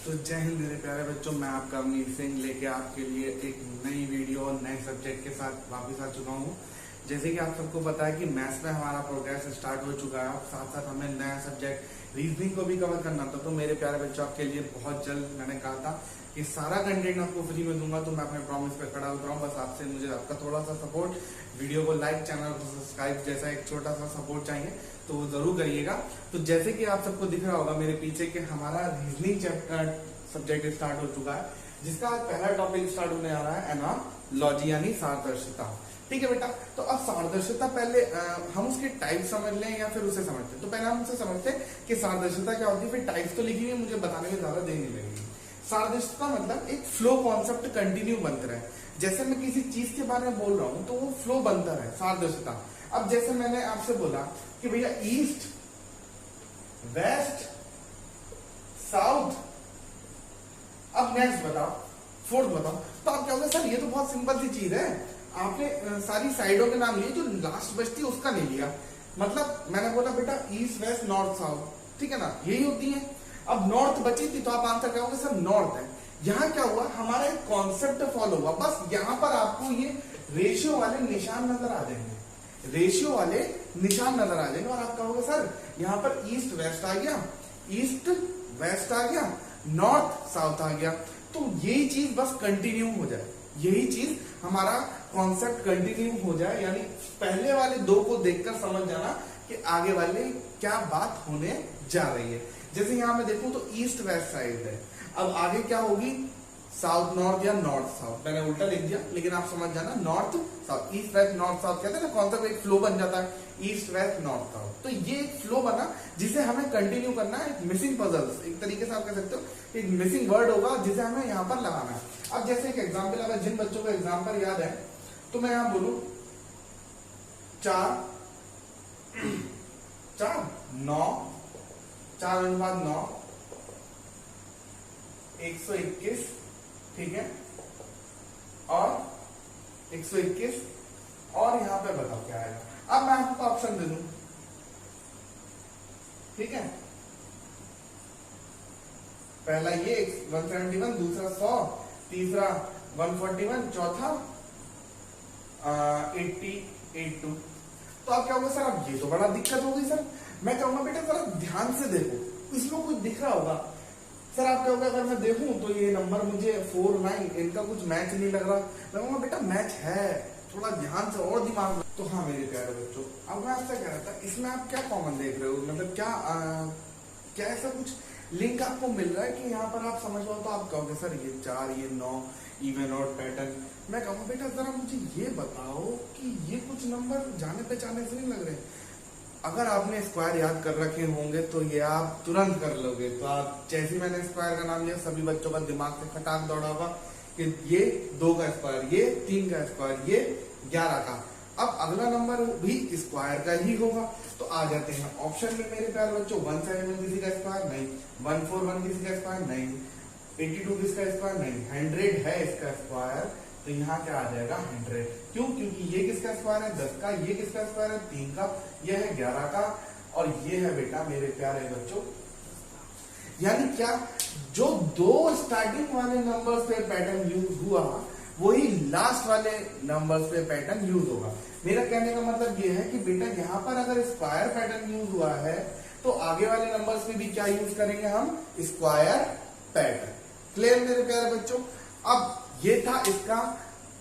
तो जय हिंद मेरे प्यारे बच्चों, मैं आपका अवनीश सिंह लेके आपके लिए एक नई वीडियो और नए सब्जेक्ट के साथ वापस आ चुका हूँ। जैसे कि आप सबको पता है कि मैथ्स में हमारा प्रोग्रेस स्टार्ट हो चुका है, साथ साथ हमें नया सब्जेक्ट रीजनिंग को भी कवर करना था। तो मेरे प्यारे बच्चों, आपके लिए बहुत जल्द मैंने कहा था कि सारा कंटेंट आपको फ्री में दूंगा, तो मैं अपने प्रॉमिस पे खड़ा उतरा हूँ। बस आपसे मुझे आपका थोड़ा सा सपोर्ट, वीडियो को लाइक, चैनल को सब्सक्राइब जैसा एक छोटा सा सपोर्ट चाहिए, तो वो जरूर करिएगा। तो जैसे कि आप सबको दिख रहा होगा मेरे पीछे कि हमारा रीजनिंग सब्जेक्ट स्टार्ट हो चुका है, जिसका पहला टॉपिक स्टार्ट होने आ रहा है एनालॉजी यानी सादृश्यता। ठीक है बेटा, तो अब सादृश्यता पहले हम उसके टाइप समझ लें या फिर उसे समझते हैं। तो पहले हम उसे समझते हैं कि सादृश्यता क्या होती है, फिर टाइप्स तो लिखी हुई है, मुझे बताने में ज्यादा देर नहीं लगेगी। सादृश्यता मतलब एक फ्लो कॉन्सेप्ट कंटिन्यू बनता रहे। जैसे मैं किसी चीज के बारे में बोल रहा हूं तो वो फ्लो बनता रहे, सादृश्यता। अब जैसे मैंने आपसे बोला कि भैया ईस्ट, वेस्ट, साउथ, अब नेक्स्ट बताओ, फोर्थ बताओ। तो आप क्या होगा, सर ये तो बहुत सिंपल सी चीज है, आपने सारी साइडों के नाम लिए, जो लास्ट बचती है उसका नहीं लिया। मतलब मैंने बोला बेटा ईस्ट, वेस्ट, नॉर्थ, साउथ, ठीक है ना, यही होती है। अब नॉर्थ बची थी तो आप आंसर क्या होगा, सर नॉर्थ है। यहाँ क्या हुआ, हमारा एक कॉन्सेप्ट फॉलो हुआ। बस यहाँ पर आपको ये रेशियो वाले निशान नजर आ जाएंगे, रेशियो वाले निशान नजर आ जाएंगे, और आप कहोगे सर यहाँ पर ईस्ट वेस्ट आ गया, ईस्ट वेस्ट आ गया, नॉर्थ साउथ आ गया। तो यही चीज बस कंटिन्यू हो जाए, यही चीज हमारा कॉन्सेप्ट कंटिन्यू हो जाए, यानी पहले वाले दो को देखकर समझ जाना कि आगे वाले क्या बात होने जा रही है। जैसे यहां मैं देखूं तो ईस्ट वेस्ट साइड है, अब आगे क्या होगी, साउथ नॉर्थ या नॉर्थ साउथ। मैंने उल्टा लिख दिया, लेकिन आप समझ जाना, north south, east west north south कहते हैं ना, कॉन्सेप्ट एक फ्लो बन जाता है, ईस्ट वेस्ट नॉर्थ साउथ। तो ये एक फ्लो बना जिसे हमें कंटिन्यू करना है। एक मिसिंग पजल्स, एक तरीके से आप कह सकते हो, एक मिसिंग वर्ड होगा जिसे हमें यहाँ पर लगाना है। अब जैसे एक एग्जाम्पल, अगर जिन बच्चों को एग्जाम्पल याद है तो मैं यहां बोलू 4 9 4/9 121, ठीक है, और 121, और यहां पे बताओ क्या आएगा। अब मैं आपको ऑप्शन दे दूं, ठीक है, पहला ये 171, दूसरा 100, तीसरा 141, चौथा 82। तो आप क्या होगा, सर अब ये तो बड़ा दिक्कत होगी सर। मैं कहूंगा बेटा जरा ध्यान से देखो, इसमें कुछ दिख रहा होगा। सर आप क्या होगा, अगर मैं देखूं तो ये नंबर मुझे 4 9, इनका कुछ मैच नहीं लग रहा। मैं कहूंगा बेटा मैच है, थोड़ा ध्यान से और दिमाग। तो हाँ मेरे प्यारे बच्चों, अब मैं आपसे कह रहा था, इसमें आप क्या कॉमन देख रहे हो, मतलब क्या ऐसा कुछ लिंक आपको मिल रहा है कि यहाँ पर आप समझ लो। तो आप कहोगे सर ये 4, ये 9, इवन और पैटर्न। मैं कहूँगा बेटा जरा मुझे ये बताओ कि ये कुछ नंबर जाने पहचाने से नहीं लग रहे। अगर आपने स्क्वायर याद कर रखे होंगे तो ये आप तुरंत कर लोगे। तो आप जैसे मैंने स्क्वायर का नाम लिया, सभी बच्चों का दिमाग से खटाक दौड़ा होगा कि ये 2 का स्क्वायर, ये 3 का स्क्वायर, ये 11 का। अब अगला नंबर भी स्क्वायर का ही होगा। तो आ जाते हैं ऑप्शन में मेरे प्यारे बच्चों, 171 किसी का स्क्वायर नहीं, 141 किसी का स्क्वायर नहीं, 82 किसका स्क्वायर नहीं, 100 है इसका स्क्वायर। तो यहाँ क्या आ जाएगा, 100। क्यों, क्योंकि ये किसका स्क्वायर है, 10 का, ये किसका स्क्वायर है, 3 का, ये है 11 का, और ये है बेटा मेरे प्यारे बच्चों, यानी क्या, जो 2 स्टार्टिंग वाले नंबर्स पे पैटर्न यूज हुआ वही लास्ट वाले नंबर्स पे पैटर्न यूज होगा। मेरा कहने का मतलब ये है कि बेटा यहाँ पर अगर स्क्वायर पैटर्न यूज हुआ है तो आगे वाले नंबर्स में भी क्या यूज करेंगे हम, स्क्वायर पैटर्न। क्लियर मेरे प्यारे बच्चों। अब ये था इसका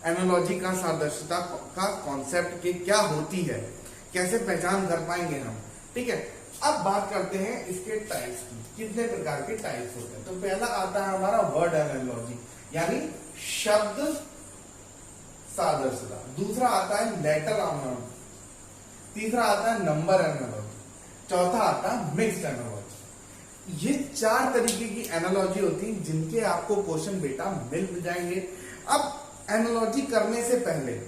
एनालॉजी का, सादृश्यता का कॉन्सेप्ट के क्या होती है, कैसे पहचान कर पाएंगे हम, ठीक है। अब बात करते हैं इसके टाइप्स की, कितने प्रकार के टाइप्स होते हैं। तो पहला आता है हमारा वर्ड एनालॉजी, यानी शब्द सादृश्यता। दूसरा आता है लेटर एनालॉजी, तीसरा आता है नंबर एनालॉजी, चौथा आता है मिक्स्ड एनालॉजी। ये 4 तरीके की एनालॉजी होती है जिनके आपको क्वेश्चन बेटा मिल जाएंगे। अब एनालॉजी करने से पहले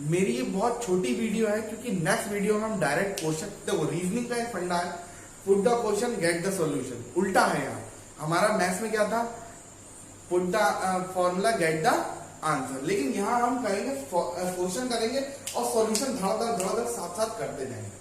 मेरी ये बहुत छोटी वीडियो है, क्योंकि नेक्स्ट वीडियो में हम डायरेक्ट क्वेश्चन, देखो रीजनिंग का एक फंडा है, put the question get the solution, उल्टा है। यहाँ हमारा मैथ्स में क्या था, put the formula get the answer, लेकिन यहाँ हम कहेंगे क्वेश्चन करेंगे और सॉल्यूशन धड़ाधड़ साथ साथ करते जाएंगे।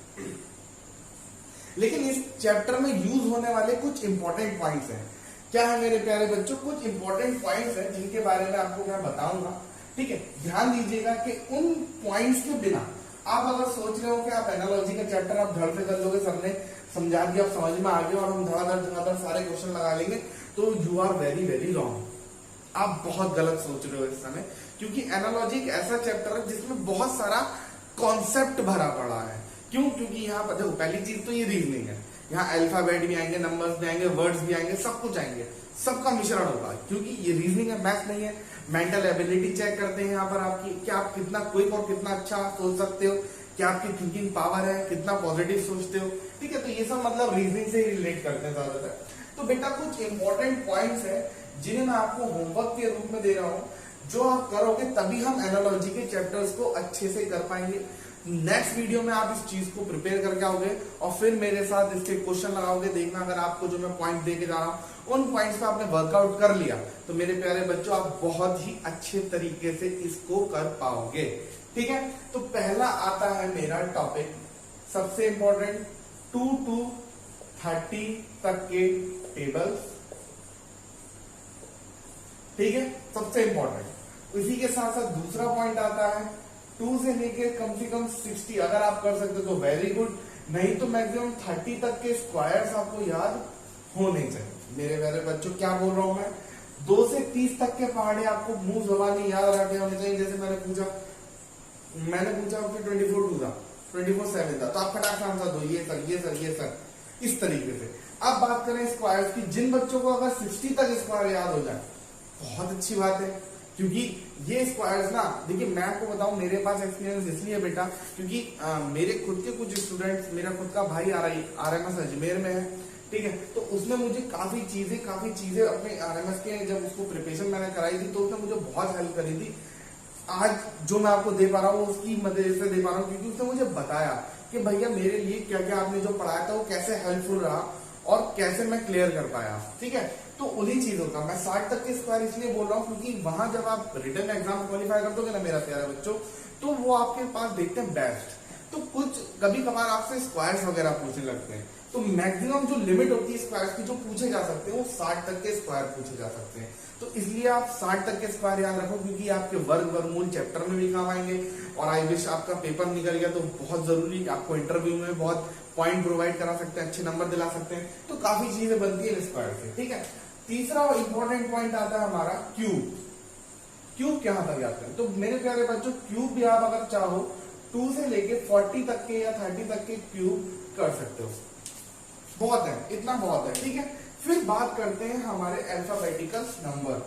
लेकिन इस चैप्टर में यूज होने वाले कुछ इंपॉर्टेंट पॉइंट्स हैं क्या है मेरे प्यारे बच्चों, कुछ इंपॉर्टेंट पॉइंट्स हैं जिनके बारे में आपको मैं बताऊंगा। ठीक है, ध्यान दीजिएगा कि उन पॉइंट्स के बिना आप अगर सोच रहे हो कि आप एनालॉजी का चैप्टर आप धड़ से कर लोगे, सबने समझा दिया, आप समझ में आ गया और हम धड़ाधड़ सारे क्वेश्चन लगा लेंगे, तो you are very very wrong. आप बहुत गलत सोच रहे हो इस समय, क्योंकि एनालॉजी एक ऐसा चैप्टर है जिसमें बहुत सारा कॉन्सेप्ट भरा पड़ा है। क्यों? क्योंकि यहाँ पर देखो, पहली चीज तो ये रीजनिंग है, यहाँ अल्फाबेट भी आएंगे, नंबर्स भी आएंगे, वर्ड्स भी आएंगे, सब कुछ आएंगे, सबका मिश्रण होगा, क्योंकि ये रीजनिंग है, मैथ नहीं है। मेंटल एबिलिटी चेक करते हैं यहाँ पर आपकी, क्या आप कितना क्विक और कितना अच्छा सोच सकते हो, क्या आपकी थिंकिंग पावर है, कितना पॉजिटिव सोचते हो। ठीक है, तो ये सब मतलब रीजनिंग से ही रिलेट करते हैं ज्यादातर। तो बेटा कुछ इंपॉर्टेंट पॉइंट्स है जिन्हें मैं आपको होमवर्क के रूप में दे रहा हूँ, जो आप करोगे तभी हम एनालॉजी के चैप्टर्स को अच्छे से कर पाएंगे। नेक्स्ट वीडियो में आप इस चीज को प्रिपेयर करके आओगे और फिर मेरे साथ इसके क्वेश्चन लगाओगे। देखना, अगर आपको जो मैं पॉइंट दे के जा रहा हूँ उन पॉइंट्स पे आपने वर्कआउट कर लिया तो मेरे प्यारे बच्चों आप बहुत ही अच्छे तरीके से इसको कर पाओगे। ठीक है, तो पहला आता है मेरा टॉपिक, सबसे इंपॉर्टेंट 2 to 30 तक के टेबल्स। ठीक है, सबसे इंपॉर्टेंट। इसी के साथ साथ दूसरा पॉइंट आता है 2 से लेके कम से कम 60, अगर आप कर सकते तो वेरी गुड, नहीं तो मैक्सिमम 30 तक के स्क्वायर्स आपको याद होने चाहिए। मेरे प्यारे बच्चों क्या बोल रहा हूं मैं, 2 से 30 तक के पहाड़े आपको मुंह जबानी याद रखे होने चाहिए। जैसे मैंने पूछा कि 24 2 था, 24 7 था, तो आप फटाक से आंसर दो, ये सर, ये सर, ये सर, इस तरीके से। अब बात करें स्क्वायर्स की, जिन बच्चों को अगर 60 तक स्क्वायर याद हो जाए बहुत अच्छी बात है, क्योंकि ये स्क्वायर्स ना, देखिए मैं आपको बताऊं, मेरे पास एक्सपीरियंस इसलिए बेटा क्योंकि मेरे खुद के कुछ स्टूडेंट्स, मेरा खुद का भाई आरएमएस अजमेर में है। ठीक है, तो उसने मुझे काफी चीजें अपने आरएमएस के जब उसको प्रिपरेशन मैंने कराई थी तो उसने मुझे बहुत हेल्प करी थी। आज जो मैं आपको दे पा रहा हूँ उसकी मदद से दे पा रहा हूँ, क्योंकि उसने मुझे बताया कि भैया मेरे लिए क्या क्या आपने जो पढ़ाया था वो कैसे हेल्पफुल रहा और कैसे मैं क्लियर कर पाया। ठीक है, तो उन्हीं चीजों का मैं 60 तक के स्क्वायर इसलिए बोल रहा हूँ क्योंकि वहां जब आप रिटर्न एग्जाम क्वालिफाई कर दोगे ना मेरा प्यारा बच्चों, तो वो आपके पास देखते हैं बेस्ट। तो कुछ कभी कभार आपसे स्क्वायर्स वगैरह पूछने लगते हैं, तो मैक्सिमम जो लिमिट होती है स्क्वायर्स की जो पूछे जा सकते हैं वो 60 तक के स्क्वायर पूछे जा सकते हैं। तो इसलिए आप 60 तक के स्क्वायर याद रखो, क्योंकि आपके वर्ग वर्गमूल चैप्टर में भी काम आएंगे। और आई विश आपका पेपर निकल गया तो बहुत जरूरी, आपको इंटरव्यू में बहुत पॉइंट प्रोवाइड करा सकते हैं, अच्छे नंबर दिला सकते हैं, तो काफी चीजें बनती है स्क्वायर से। ठीक है, तीसरा इंपॉर्टेंट पॉइंट आता है हमारा क्यूब। क्यूब कहां तक याद करें, तो मेरे प्यारे बच्चों क्यूब भी आप अगर चाहो 2 से लेके 40 तक के या 30 तक के क्यूब कर सकते हो, बहुत है, इतना बहुत है। ठीक है, फिर बात करते हैं हमारे अल्फाबेटिकल नंबर।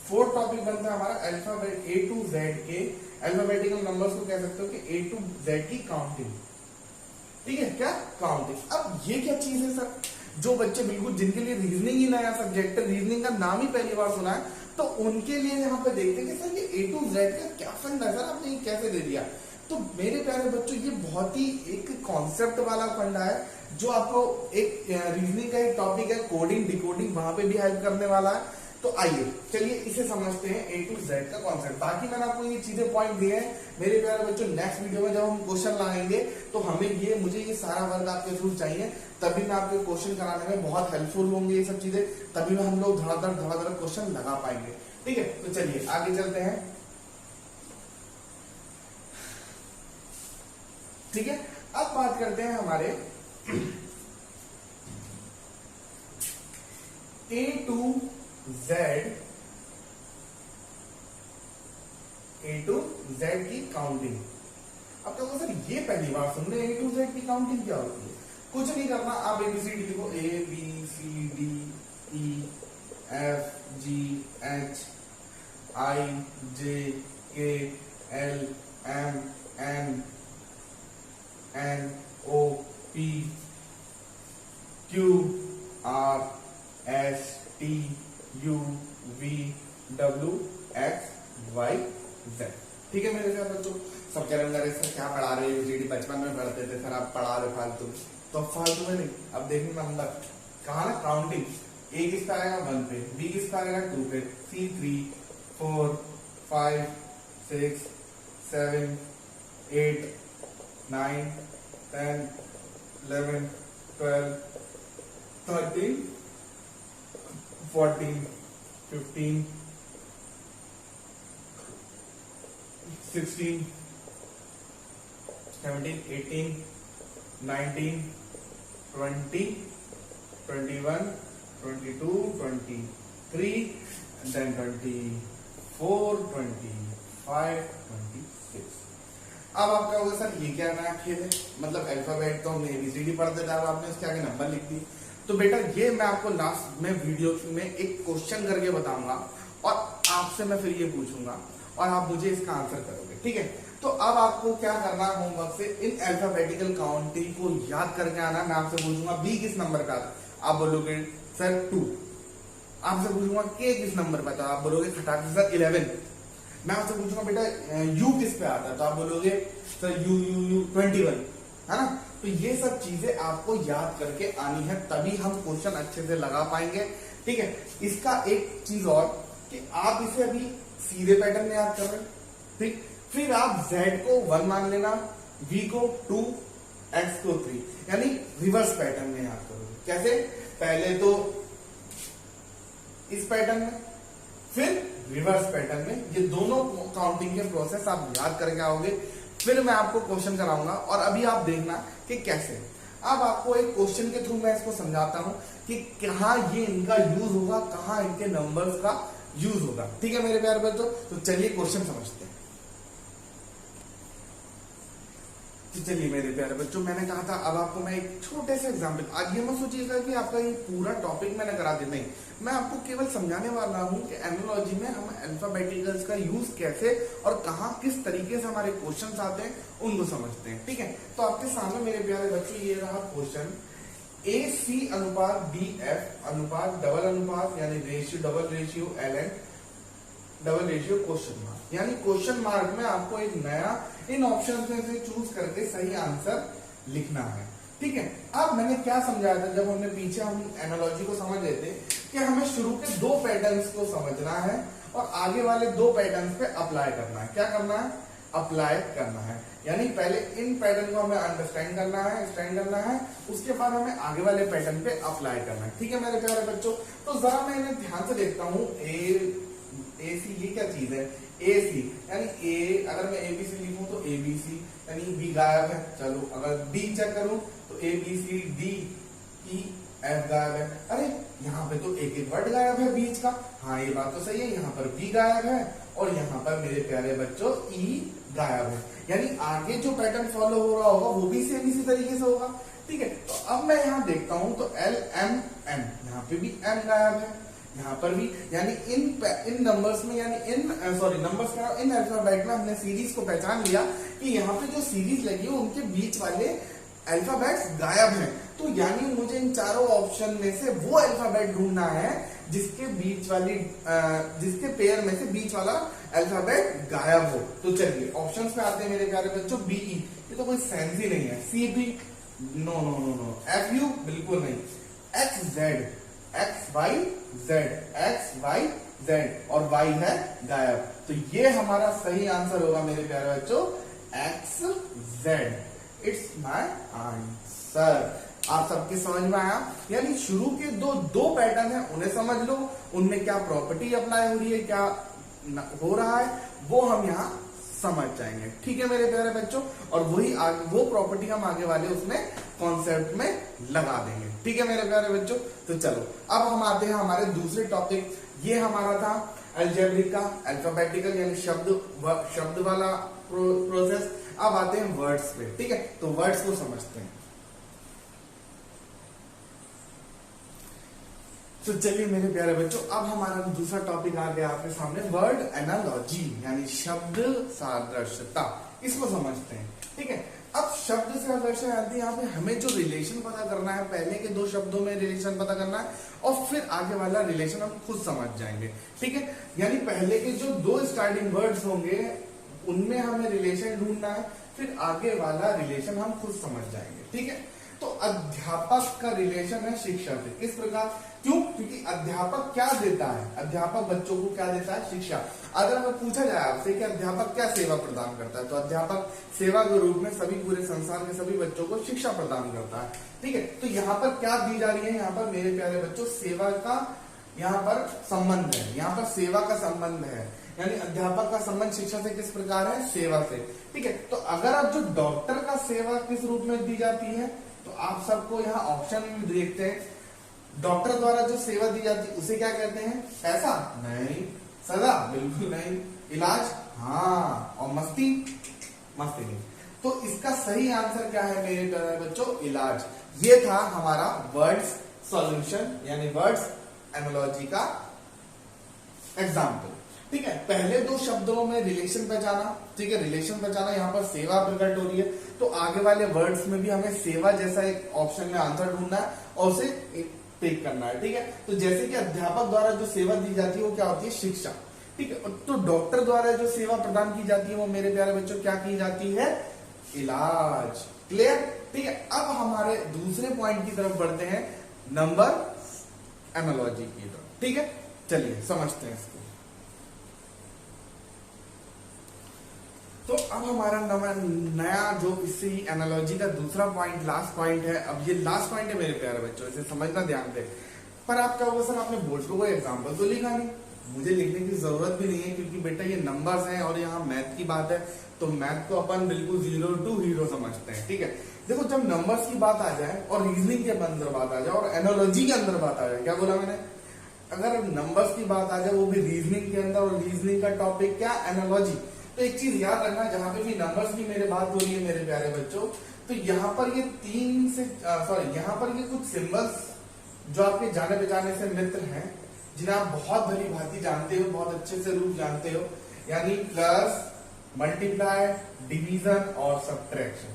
4th टॉपिक बनता है हमारा अल्फाबेट A to Z के अल्फाबेटिकल नंबर्स को कह सकते हो कि A to Z की काउंटिंग। ठीक है, क्या काउंटिंग। अब ये क्या चीज है सर, जो बच्चे बिल्कुल जिनके लिए रीजनिंग ही नया सब्जेक्ट है, रीजनिंग का नाम ही पहली बार सुना है, तो उनके लिए यहाँ पे देखते हैं कि सर ये A to Z का क्या फंड है सर, आपने ये कैसे दे दिया। तो मेरे प्यारे बच्चों ये बहुत ही एक कॉन्सेप्ट वाला फंडा है जो आपको एक रीजनिंग का एक टॉपिक है, कोडिंग डिकोडिंग, वहां पे भी हेल्प करने वाला है। तो आइए चलिए इसे समझते हैं A to Z का कॉन्सेप्ट। बाकी मैंने आपको ये चीजें पॉइंट दिए हैं मेरे प्यारे बच्चों, नेक्स्ट वीडियो में जब हम क्वेश्चन लगाएंगे तो मुझे ये सारा वर्क आपके थ्रू चाहिए, तभी मैं आपके क्वेश्चन कराने में बहुत हेल्पफुल होंगे ये सब चीजें, तभी में हम लोग धड़ाधड़ क्वेश्चन लगा पाएंगे। ठीक है, तो चलिए आगे चलते हैं। ठीक है, अब बात करते हैं हमारे A to Z की काउंटिंग। अब तो सर ये पहली बार सुन रहे हैं A to Z की काउंटिंग क्या होती है। कुछ नहीं करना, आप ABCD लिखो, ABCDEFGHIJKLMNOPQRSTUVWXYZ। ठीक है मेरे साथ बच्चों, सब कह रहे सर क्या पढ़ा रहे हो, ABCD बचपन में पढ़ते थे सर, आप पढ़ा रहे फालतू। तो अब फालतू में नहीं, अब देखने नंबर कहा ना काउंटिंग। A किसका आएगा 1 पे, B किसका आएगा 2 पे, C 3 4 5 6 7 8 9 10 11 12 13 14, 15, 16, 17, 18, 19, 20, 21, 22, 23, and then 24, 25, 26. अब आप कहोगे सर ये क्या नया खेल है, मतलब अल्फाबेट तो हमने एबीसीडी पढ़ते थे, अब आपने इसके आगे नंबर लिख दी। तो बेटा ये मैं आपको लास्ट में वीडियो में एक क्वेश्चन करके बताऊंगा और आपसे मैं फिर ये पूछूंगा और आप मुझे इसका आंसर करोगे, ठीक है। तो अब आपको क्या करना है, होमवर्क से इन अल्फाबेटिकल काउंटिंग को याद करके आना। मैं आपसे पूछूंगा बी किस नंबर का था, आप बोलोगे सर 2। आपसे पूछूंगा के किस नंबर पर था, आप बोलोगे खटाक से सर 11। मैं आपसे पूछूंगा बेटा यू किस पे आता है, तो आप बोलोगे सर यू 21, है ना। तो ये सब चीजें आपको याद करके आनी है, तभी हम क्वेश्चन अच्छे से लगा पाएंगे, ठीक है। इसका एक चीज और कि आप इसे अभी सीधे पैटर्न में याद कर रहे हैं, ठीक। फिर आप z को 1 मान लेना, v को 2, x को 3, यानी रिवर्स पैटर्न में याद करोगे। कैसे, पहले तो इस पैटर्न में, फिर रिवर्स पैटर्न में। ये दोनों काउंटिंग के प्रोसेस आप याद करके आओगे, फिर मैं आपको क्वेश्चन कराऊंगा। और अभी आप देखना कि कैसे। अब आपको एक क्वेश्चन के थ्रू मैं इसको समझाता हूं कि कहाँ ये इनका यूज होगा, कहाँ इनके नंबर्स का यूज होगा, ठीक है मेरे प्यारे बच्चों। तो चलिए क्वेश्चन समझते हैं। तो चलिए मेरे प्यारे बच्चों, मैंने कहा था अब आपको मैं एक छोटे से एग्जाम्पल, आज ये मत सोचिएगा कि आपका ये पूरा टॉपिक मैंने करा दिया, नहीं। मैं आपको केवल समझाने वाला हूं कि एनालॉजी में हम अल्फाबेटिकल्स का यूज कैसे और कहां किस तरीके से हमारे क्वेश्चंस आते हैं उनको समझते हैं, ठीक है। तो आपके सामने मेरे प्यारे बच्चों ये रहा क्वेश्चन, AC अनुपात BF अनुपात डबल अनुपात यानी ratio double ratio LN double ratio question mark, यानी क्वेश्चन मार्क में आपको एक नया इन ऑप्शन में से चूज करके सही आंसर लिखना है, ठीक है। अब मैंने क्या समझाया था जब हमने पीछे हम एनालॉजी को समझ रहे थे कि हमें शुरू के 2 पैटर्न्स को समझना है और आगे वाले 2 पैटर्न्स पे अप्लाई करना है। क्या करना है, अप्लाई करना है, यानी पहले इन पैटर्न को हमें अंडरस्टैंड करना है, स्टैंड करना है, उसके बाद हमें आगे वाले पैटर्न पे अप्लाई करना है, ठीक है मेरे प्यारे बच्चों। तो जरा मैं इन्हें ध्यान से देखता हूँ। AC ये क्या चीज है, AC यानी A, अगर मैं ABC लिखूं तो ABC यानी B गायब है। चलो अगर D चेक करूं तो ABCDEF गायब है। अरे यहाँ पे तो एक एक वर्ड गायब है बीच का, हाँ ये बात तो सही है। यहाँ पर B गायब है और यहाँ पर मेरे प्यारे बच्चों E गायब है, यानी आगे जो पैटर्न फॉलो हो रहा होगा वो भी सेम इसी तरीके से होगा, ठीक है। तो अब मैं यहाँ देखता हूं तो LMN, यहाँ पे भी M गायब है, यहाँ पर भी, यानी इन नंबर्स में, यानी नंबर्स का इन अल्फाबेट में हमने सीरीज को पहचान लिया कि यहाँ पे जो सीरीज लगी है उनके बीच वाले अल्फाबेट्स गायब हैं। तो यानी मुझे इन चारों ऑप्शन में से वो अल्फाबेट ढूंढना है जिसके बीच वाली जिसके पेयर में से बीच वाला अल्फाबेट गायब हो। तो चलिए ऑप्शंस पे आते हैं मेरे प्यारे बच्चों। BE ये तो कोई सेंस ही नहीं है। CB no no no no. FU बिल्कुल नहीं। XZ XYZ और Y है गायब, तो ये हमारा सही आंसर होगा मेरे प्यारे बच्चों XZ। It's my answer. आप सबके समझ में आया, यानी शुरू के दो पैटर्न है उन्हें समझ लो, उनमें क्या प्रॉपर्टी अप्लाई हो रही है, क्या हो रहा है, वो हम यहाँ समझ जाएंगे, ठीक है मेरे प्यारे बच्चों। और वो प्रॉपर्टी हम आगे वाले उसमें कॉन्सेप्ट में लगा देंगे, ठीक है मेरे प्यारे बच्चों। तो चलो अब हम आते हैं हमारे दूसरे टॉपिक। ये हमारा था अलजेब्रिक का अल्फाबेटिकल यानी शब्द वाला प्रोसेस। अब आते हैं वर्ड्स पे, ठीक है। तो वर्ड्स को समझते हैं। तो चलिए मेरे प्यारे बच्चों, अब हमारा दूसरा टॉपिक आ गया आपके सामने, वर्ड एनालॉजी यानी शब्द सादृश्यता। इसको समझते हैं, ठीक है। अब शब्द सादृश्य आती है, यहाँ पे हमें जो रिलेशन पता करना है, पहले के 2 शब्दों में रिलेशन पता करना है और फिर आगे वाला रिलेशन हम खुद समझ जाएंगे, ठीक है। यानी पहले के जो 2 स्टार्टिंग वर्ड्स होंगे उनमें हमें रिलेशन ढूंढना है, फिर आगे वाला रिलेशन हम खुद समझ जाएंगे, ठीक है। तो अध्यापक का रिलेशन है शिक्षा से। किस प्रकार, क्यों, क्योंकि अध्यापक क्या देता है, अध्यापक बच्चों को क्या देता है, शिक्षा। अगर हमें पूछा जाए आपसे कि अध्यापक क्या सेवा प्रदान करता है, तो अध्यापक सेवा के रूप में सभी पूरे संसार के सभी बच्चों को शिक्षा प्रदान करता है, ठीक है। तो यहाँ पर क्या दी जा रही है, यहाँ पर मेरे प्यारे बच्चों सेवा का यहाँ पर संबंध है, यहाँ पर सेवा का संबंध है, यानी अध्यापक का संबंध शिक्षा से किस प्रकार है, सेवा से। ठीक है, तो अगर आप जो डॉक्टर का सेवा किस रूप में दी जाती है, तो आप सबको यहाँ ऑप्शन में देखते हैं, डॉक्टर द्वारा जो सेवा दी जाती है उसे क्या कहते हैं, पैसा नहीं, सजा बिल्कुल नहीं, इलाज हाँ, और मस्ती नहीं। तो इसका सही आंसर क्या है मेरे प्यारे बच्चों, इलाज। ये था हमारा वर्ड्स सॉल्यूशन यानी वर्ड्स एनालॉजी का एग्जाम्पल। ठीक है, पहले दो शब्दों में रिलेशन पहचाना, ठीक है, रिलेशन पहचाना, यहाँ पर सेवा प्रकट हो रही है, तो आगे वाले वर्ड्स में भी हमें सेवा जैसा एक ऑप्शन में आंसर ढूंढना है और उसे टिक करना है। ठीक है, तो जैसे कि अध्यापक द्वारा जो सेवा दी जाती है वो क्या होती है, शिक्षा। ठीक है, तो डॉक्टर द्वारा जो सेवा प्रदान की जाती है वो मेरे प्यारे बच्चों क्या की जाती है, इलाज। क्लियर। ठीक है, अब हमारे दूसरे पॉइंट की तरफ बढ़ते हैं, नंबर एनालॉजी की तरफ। ठीक है, चलिए समझते हैं इसको। तो अब हमारा नया जो इसी एनालॉजी का दूसरा पॉइंट, लास्ट पॉइंट है। अब ये लास्ट पॉइंट है मेरे प्यारे बच्चों, इसे समझना ध्यान दे। पर आप क्या होगा, सर आपने बोर्ड को कोई एग्जाम्पल तो लिखा नहीं। मुझे लिखने की जरूरत भी नहीं है, क्योंकि बेटा ये नंबर्स हैं और यहाँ मैथ की बात है, तो मैथ को अपन बिल्कुल 0 to हीरो समझते हैं। ठीक है, देखो जब नंबर्स की बात आ जाए और रीजनिंग के अंदर बात आ जाए और एनालॉजी के अंदर बात आ जाए, क्या बोला मैंने, अगर नंबर्स की बात आ जाए वो भी रीजनिंग के अंदर, और रीजनिंग का टॉपिक क्या, एनालॉजी, तो एक चीज याद रखना, जहां पे भी नंबर्स की मेरे बात हो रही है मेरे प्यारे बच्चों, तो यहाँ पर ये यहाँ पर ये कुछ सिंबल्स जो आपके जाने पहचाने से मित्र हैं, जिन्हें आप बहुत भली भांति जानते हो, बहुत अच्छे से रूप जानते हो, यानी प्लस, मल्टीप्लाई, डिवीजन और सब्ट्रैक्शन,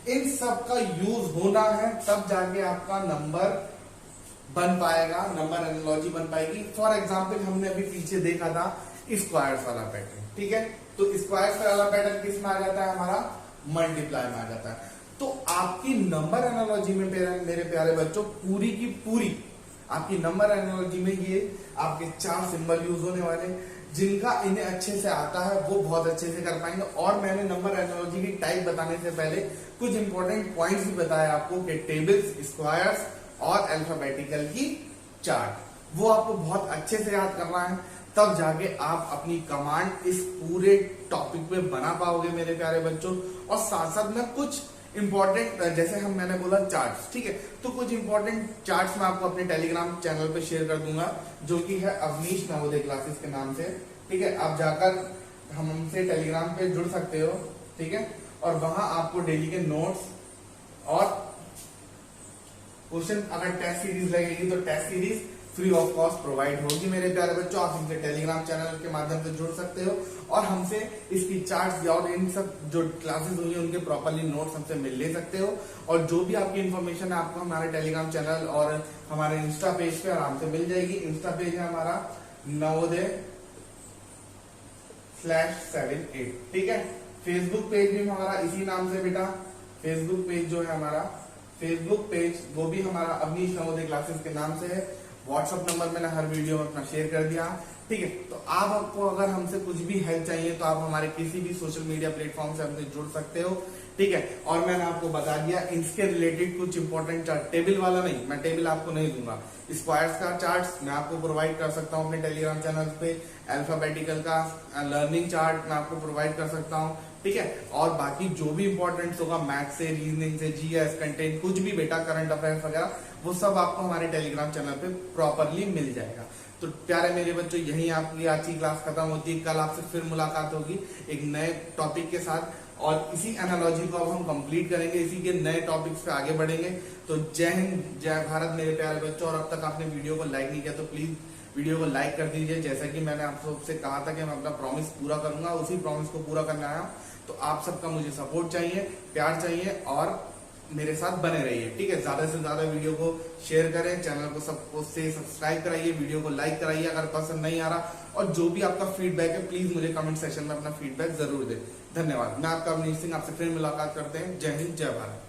इन सब का यूज होना है, तब जाके आपका नंबर बन पाएगा, नंबर एनालॉजी बन पाएगी। फॉर एग्जाम्पल हमने अभी पीछे देखा था स्क्वायर्स वाला पैटर्न। ठीक है, तो स्क्वायर्स वाला पैटर्न किस में आ जाता है, हमारा मल्टीप्लाई में आ जाता है। तो आपकी नंबर एनालॉजी में मेरे प्यारे बच्चों पूरी की पूरी आपकी नंबर एनालॉजी में ये आपके 4 सिंबल यूज होने वाले, जिनका इन्हें अच्छे से आता है वो बहुत अच्छे से कर पाएंगे। और मैंने नंबर एनालॉजी की टाइप बताने से पहले कुछ इंपॉर्टेंट पॉइंट्स भी बताया आपको कि टेबल्स, स्क्वायर्स और अल्फाबेटिकल की चार्ट, वो आपको बहुत अच्छे से याद करना है, तब जाके आप अपनी कमांड इस पूरे टॉपिक पे बना पाओगे मेरे प्यारे बच्चों। और साथ साथ में कुछ इंपॉर्टेंट, जैसे मैंने बोला चार्ट्स, ठीक है, तो कुछ इंपॉर्टेंट चार्ट्स मैं आपको अपने टेलीग्राम चैनल पे शेयर कर दूंगा, जो कि है अवनीश नवोदय क्लासेस के नाम से। ठीक है, आप जाकर हमसे टेलीग्राम पे जुड़ सकते हो। ठीक है, और वहां आपको डेली के नोट्स और क्वेश्चन, अगर टेस्ट सीरीज लगेगी तो test series free of cost provide होगी मेरे प्यारे बच्चों। आप हमसे टेलीग्राम चैनल के माध्यम से जुड़ सकते हो और हमसे इसकी चार्ट्स और इन सब जो क्लासेस हुई है उनके प्रॉपरली नोट्स हमसे मिल ले सकते हो। और जो भी आपकी इन्फॉर्मेशन है आपको हमारे टेलीग्राम चैनल और हमारे इंस्टा पेज पे आराम से मिल जाएगी। इंस्टा पेज है हमारा नवोदय/78। ठीक है, फेसबुक पेज भी हमारा इसी नाम से बेटा, फेसबुक पेज जो है हमारा, फेसबुक पेज वो भी हमारा अवनीश नवोदय क्लासेस के नाम से है। व्हाट्सएप नंबर मैंने हर वीडियो में अपना शेयर कर दिया। ठीक है, तो आपको अगर हमसे कुछ भी हेल्प चाहिए तो आप हमारे किसी भी सोशल मीडिया प्लेटफॉर्म से हमसे जुड़ सकते हो। ठीक है, और मैंने आपको बता दिया इसके रिलेटेड कुछ इंपॉर्टेंट चार्ट, टेबल वाला नहीं, मैं टेबल आपको नहीं दूंगा, स्क्वायर्स का चार्ट मैं आपको प्रोवाइड कर सकता हूँ अपने टेलीग्राम चैनल पे, अल्फाबेटिकल का लर्निंग चार्ट मैं आपको प्रोवाइड कर सकता हूँ। ठीक है, और बाकी जो भी इंपॉर्टेंट होगा मैथ से, रीजनिंग से, जीएस कंटेंट, कुछ भी बेटा, करंट अफेयर्स वगैरह, वो सब आपको हमारे टेलीग्राम चैनल पे प्रॉपरली मिल जाएगा। तो प्यारे मेरे बच्चों, यही आपकी आज की क्लास खत्म होती है। कल आपसे फिर मुलाकात होगी एक नए टॉपिक के साथ, और इसी एनालॉजी को अब हम कंप्लीट करेंगे, इसी के नए टॉपिक्स पे आगे बढ़ेंगे। तो जय हिंद, जय भारत मेरे प्यारे बच्चों। और अब तक आपने वीडियो को लाइक नहीं किया तो प्लीज वीडियो को लाइक कर दीजिए। जैसा कि मैंने आप सबसे कहा था कि मैं अपना प्रॉमिस पूरा करूंगा, उसी प्रॉमिस को पूरा करने आया। तो आप सबका मुझे सपोर्ट चाहिए, प्यार चाहिए, और मेरे साथ बने रहिए। ठीक है, ज्यादा से ज्यादा वीडियो को शेयर करें, चैनल को सबको से सब्सक्राइब कराइए, वीडियो को लाइक कराइए अगर पसंद नहीं आ रहा। और जो भी आपका फीडबैक है प्लीज मुझे कमेंट सेक्शन में अपना फीडबैक जरूर दें। धन्यवाद। मैं आपका अवनीश सिंह, आपसे फिर मुलाकात करते हैं। जय हिंद, जय भारत।